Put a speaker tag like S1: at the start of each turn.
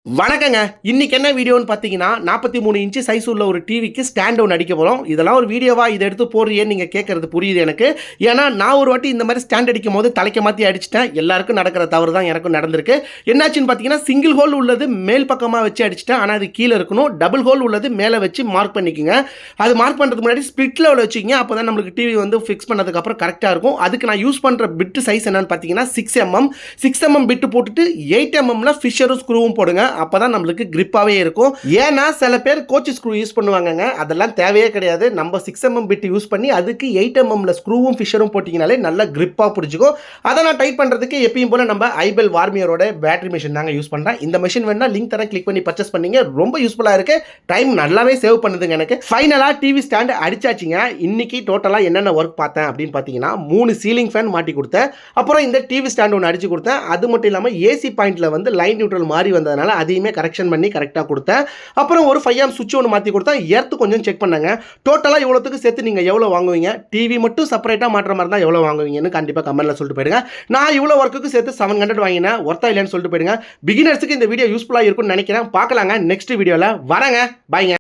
S1: வணக்கங்க. இன்னைக்கு என்ன வீடியோன்னு பார்த்தீங்கன்னா, 43 இன்ச் சைஸ் உள்ள ஒரு டிவிக்கு ஸ்டாண்ட் ஒண்ணு அடிக்க போறோம். இதெல்லாம் ஒரு வீடியோவா இத எடுத்து போடுறியேன்னு நீங்க கேட்கறது புரியுது எனக்கு. ஏன்னா, நான் ஒரு வாட்டி இந்த மாரி ஸ்டாண்ட் அடிக்கும்போது தலைக்க மாத்தி அடிச்சுட்டேன். எல்லாருக்கும் நடக்கிற தவறு தான் எனக்கும் நடந்திருக்கு. என்னாச்சுன்னு பார்த்தீங்கன்னா, சிங்கிள் ஹோல் உள்ளது மேல் பக்கமா வச்சு அடிச்சுட்டேன். ஆனா, அது கீழ இருக்கணும். டபுள் ஹோல் உள்ளது மேல வச்சு மார்க் பண்ணிக்கங்க. அது மார்க் பண்றதுக்கு முன்னாடி ஸ்பிளிட் லெவல்ல வச்சுக்கங்க. அப்பதான் நம்மளுக்கு டிவி வந்து ஃபிக்ஸ் பண்ணதுக்கு அப்புறம் கரெக்ட்டா இருக்கும். அதுக்கு நான் யூஸ் பண்ற பிட் சைஸ் என்னன்னு பார்த்தீங்கன்னா, 6 mm. 6 mm பிட் போட்டுட்டு 8 mmல ஃபிஷரும் ஸ்க்ரூவும் போடுங்க. அப்பதான் நம்மளுக்கு கிரிப்பாவே இருக்கும். ஏன்னா சில பேர் கோச் ஸ்க்ரூ யூஸ் பண்ணுவாங்கங்க. அதெல்லாம் தேவையே கிடையாது. நம்ம 6 mm பிட் யூஸ் பண்ணி அதுக்கு 8 mmல ஸ்க்ரூவும் ஃபிஷரும் போட்டீங்கனாலே நல்ல கிரிப்பா பிடிச்சிக்கும். அதை நான் டைட் பண்றதுக்கு எப்பயும் போல நம்ம ஐபெல் வார்மியரோட பேட்டரி மெஷின் தாங்க யூஸ் பண்றேன். இந்த மெஷின் வேணா லிங்க் தரேன், கிளிக் பண்ணி பர்ச்சேஸ் பண்ணீங்க. ரொம்ப யூஸ்ஃபுல்லா இருக்கு. டைம் நல்லாவே சேவ் பண்ணுதுங்க எனக்கு. ஃபைனலா டிவி ஸ்டாண்ட் அடிச்சாச்சுங்க. இன்னைக்கு டோட்டலா என்னென்ன ஒர்க் பார்த்தேன் அப்படின்னு பார்த்தீங்கன்னா, 3 சீலிங் ஃபேன் மாட்டி கொடுத்தேன். அப்புறம் இந்த டிவி ஸ்டாண்ட் ஒன்று அடிச்சு கொடுத்தேன். அது மட்டும் இல்லாமல் ஏசி பாயிண்ட்ல வந்து லைன் நியூட்ரல் மாறி வந்ததுனால அதையுமே கரெக்ஷன் பண்ணி கரெக்டாக கொடுத்தேன். அப்புறம் ஒரு 5 ஆம்ப் சுவிட்ச் ஒன்று மாற்றி கொடுத்தேன். எர்த்து கொஞ்சம் செக் பண்ணாங்க. டோட்டலாக இவ்வளோத்துக்கு சேர்த்து நீங்கள் எவ்வளோ வாங்குவீங்க, டிவி மட்டும் செப்பரேட்டாக மாற்ற மாதிரி தான் எவ்வளோ வாங்குவீங்கன்னு கண்டிப்பாக கமெண்ட்டில் சொல்லிட்டு போயிடுங்க. நான் இவ்வளோ ஒர்க்குக்கு சேர்த்து 700 வாங்கினேன். ஒர்த்தா இல்லைன்னு சொல்லிட்டு போயிடுங்க. பிகினர்ஸுக்கு இந்த வீடியோ யூஸ்ஃபுல்லாக இருக்கும்னு நினைக்கிறேன். பார்க்கலாங்க நெக்ஸ்ட் வீடியோவில். வரேங்க. பாய்ங்க.